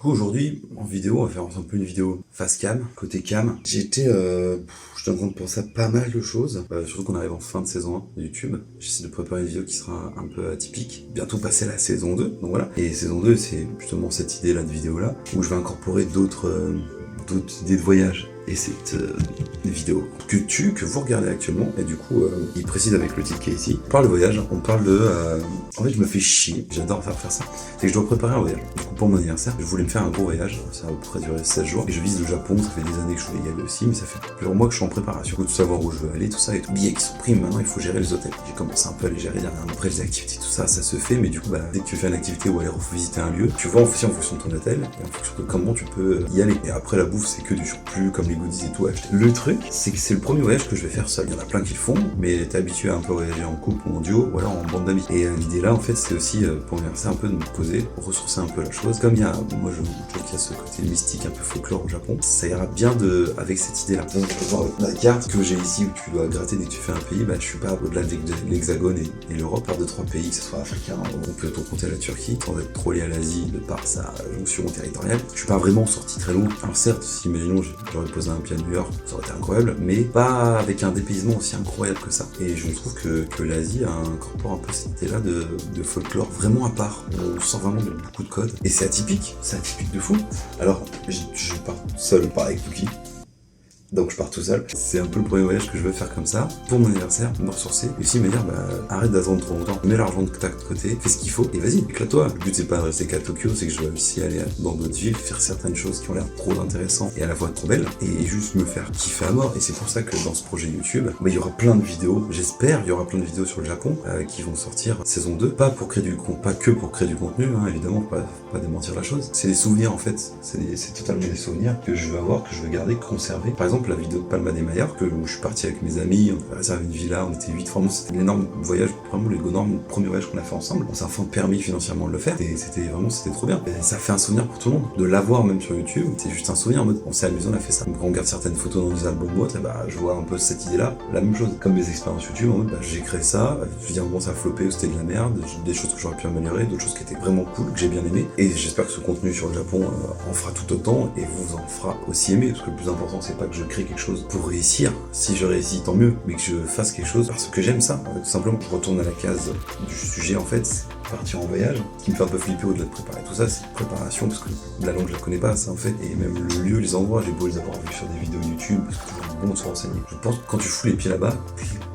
coup, aujourd'hui, en vidéo, on va faire un peu une vidéo face cam, côté cam. J'étais en train de penser à pas mal de choses, surtout qu'on arrive en fin de saison 1 de YouTube. J'essaie de préparer une vidéo qui sera un peu atypique. Bientôt passer la saison 2, donc voilà. Et saison 2, c'est justement cette idée-là de vidéo-là, où je vais incorporer d'autres idées de voyage. Et cette vidéo que vous regardez actuellement, et du coup, il précise avec le titre qui est ici, on parle de voyage, on parle de... en fait, je me fais chier, j'adore faire ça, c'est que je dois préparer un voyage. Du coup, pour mon anniversaire, je voulais me faire un gros voyage, ça va à peu près durer 16 jours, et je vise le Japon, ça fait des années que je voulais y aller aussi, mais ça fait plusieurs mois que je suis en préparation, de savoir où je veux aller, tout ça, et tout. Billets qui sont pris, maintenant il faut gérer les hôtels. J'ai commencé un peu à les gérer dernièrement, après les activités, tout ça, ça se fait, mais du coup, dès que tu fais une activité ou aller visiter un lieu, tu vois aussi en fonction de ton hôtel, et en fonction de comment tu peux y aller. Et après, la bouffe, c'est que du surplus, comme les goodies et tout, acheter. Le truc, c'est que c'est le premier voyage que je vais faire seul. Il y en a plein qui le font, mais t'es habitué à un peu voyager en couple ou en duo, ou alors en bande d'amis. Et l'idée là, en fait, c'est aussi pour m'inverser un peu, de me poser, ressourcer un peu la chose. Comme il y a, moi je trouve qu'il y a ce côté mystique, un peu folklore au Japon, ça ira bien avec cette idée là. Donc tu peux voir la carte que j'ai ici où tu dois gratter dès que tu fais un pays, je suis pas au-delà de l'hexagone et l'Europe, par 2-3 pays, que ce soit africain, on peut compter la Turquie, sans être trop lié à l'Asie de par sa jonction territoriale. Je suis pas vraiment sorti très loin. Alors certes, si imaginons j'aurais posé un pied à New York, ça aurait été incroyable, mais pas avec un dépaysement aussi incroyable que ça. Et je trouve que l'Asie incorpore un peu cette idée-là de folklore vraiment à part. On sort vraiment de beaucoup de codes. Et c'est atypique de fou. Alors, je pars seul, pas avec Pookie. Donc je pars tout seul. C'est un peu le premier voyage que je veux faire comme ça, pour mon anniversaire, me ressourcer, et aussi me dire, arrête d'attendre trop longtemps, mets l'argent de côté, fais ce qu'il faut, et vas-y, éclate-toi. Le but c'est pas de rester qu'à Tokyo, c'est que je dois aussi aller dans d'autres villes, faire certaines choses qui ont l'air trop intéressantes et à la fois trop belles, et juste me faire kiffer à mort. Et c'est pour ça que dans ce projet YouTube, il y aura plein de vidéos, j'espère, il y aura plein de vidéos sur le Japon, qui vont sortir saison 2, pas que pour créer du contenu, évidemment, pas démentir la chose. C'est des souvenirs en fait, c'est totalement des souvenirs que je veux avoir, que je veux garder, conserver. Par exemple, la vidéo de Palma de Mallorca, où je suis parti avec mes amis, on avait réservé une villa, on était 8, vraiment c'était un énorme voyage, vraiment l'énorme premier voyage qu'on a fait ensemble. On s'est enfin permis financièrement de le faire, et c'était trop bien. Et ça fait un souvenir pour tout le monde, de l'avoir même sur YouTube, c'est juste un souvenir en mode on s'est amusé, on a fait ça. Donc quand on regarde certaines photos dans des albums ou autres, je vois un peu cette idée-là, la même chose. Comme mes expériences YouTube, en mode j'ai créé ça, je veux dire bon ça a floppé ou c'était de la merde, des choses que j'aurais pu améliorer, d'autres choses qui étaient vraiment cool, que j'ai bien aimé, et j'espère que ce contenu sur le Japon en fera tout autant, et vous en fera aussi aimer, parce que le plus important c'est pas que je crée quelque chose pour réussir, si je réussis tant mieux, mais que je fasse quelque chose parce que j'aime ça, tout simplement. Je retourne à la case du sujet en fait, partir en voyage, ce qui me fait un peu flipper au-delà de préparer tout ça, c'est préparation, parce que la langue je la connais pas, ça en fait, et même le lieu, les endroits, j'ai beau les avoir vus sur des vidéos YouTube, parce que c'est toujours bon de se renseigner. Je pense que quand tu fous les pieds là-bas,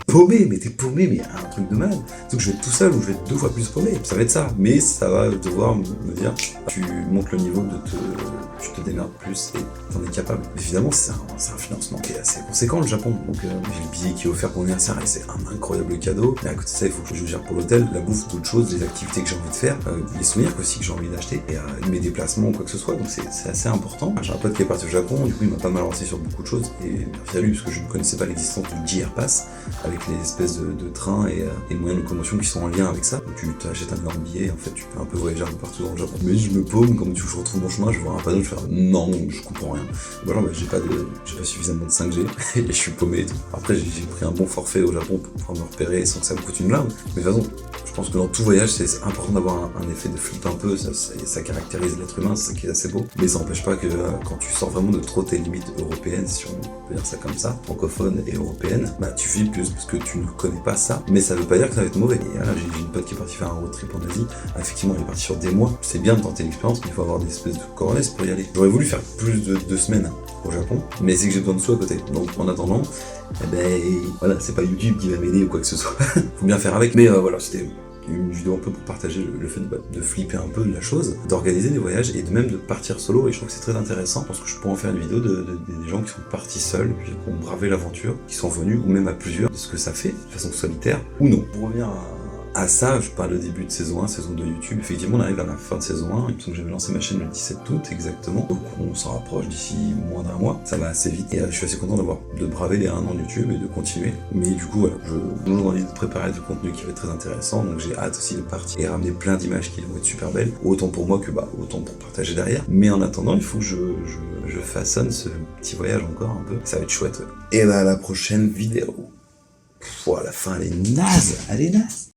t'es paumé, mais un truc de malade. Donc je vais être tout seul ou je vais être 2 fois plus paumé. Ça va être ça. Mais ça va devoir me dire, tu montes le niveau tu te démerdes plus et t'en es capable. Évidemment, c'est un financement qui est assez conséquent, le Japon. Donc j'ai le billet qui est offert pour l'anniversaire et c'est un incroyable cadeau. Mais à côté de ça, il faut que je gère pour l'hôtel, la bouffe, d'autres choses, les activités que j'ai envie de faire, les souvenirs aussi que j'ai envie d'acheter, et mes déplacements ou quoi que ce soit. Donc c'est assez important. J'ai un pote qui est parti au Japon, du coup il m'a pas mal lancé sur beaucoup de choses. Et merci à lui, parce que je ne connaissais pas l'existence du JR Pass, avec les espèces de trains et les moyens de locomotion qui sont en lien avec ça. Donc tu t'achètes un énorme billet, en fait tu peux un peu voyager un peu partout dans le Japon. Mais je me paume, comme je retrouve mon chemin, je vois un panneau, je fais non, je comprends rien. Ou alors j'ai pas suffisamment de 5G et je suis paumé et tout. Après j'ai pris un bon forfait au Japon pour pouvoir me repérer sans que ça me coûte une blinde. Mais de toute façon, je pense que dans tout voyage c'est important d'avoir un effet de flip un peu, ça caractérise l'être humain, c'est ça qui est assez beau. Mais ça n'empêche pas que quand tu sors vraiment de trop tes limites européennes, si on peut dire ça comme ça, francophones et européennes, tu flippes plus parce que tu ne connais pas ça, mais ça veut pas dire que ça va être mauvais. Et là j'ai une pote qui est partie faire un road trip en Asie, effectivement elle est partie sur des mois, c'est bien de tenter l'expérience, mais il faut avoir des espèces de coronets pour y aller. J'aurais voulu faire plus de 2 semaines au Japon, mais c'est que j'ai besoin de sous à côté. Donc en attendant, voilà, c'est pas YouTube qui va m'aider ou quoi que ce soit, faut bien faire avec. Mais voilà, c'était une vidéo un peu pour partager le fait de flipper un peu de la chose, d'organiser des voyages et de même de partir solo, et je trouve que c'est très intéressant. Je pense que je pourrais en faire une vidéo des gens qui sont partis seuls, qui ont bravé l'aventure, qui sont venus, ou même à plusieurs, de ce que ça fait, de façon solitaire, ou non. Pour revenir à ça, je parle au début de saison 1, saison 2 YouTube. Effectivement, on arrive à la fin de saison 1. Il me semble que j'avais lancé ma chaîne le 17 août, exactement. Donc, on s'en rapproche d'ici moins d'un mois. Ça va assez vite. Et je suis assez content de braver les 1 an de YouTube et de continuer. Mais du coup, voilà, j'ai toujours envie de préparer du contenu qui va être très intéressant. Donc, j'ai hâte aussi de partir et ramener plein d'images qui vont être super belles. Autant pour moi que, autant pour partager derrière. Mais en attendant, il faut que je façonne ce petit voyage encore un peu. Ça va être chouette. Et à la prochaine vidéo. La fin, elle est naze. Elle est naze.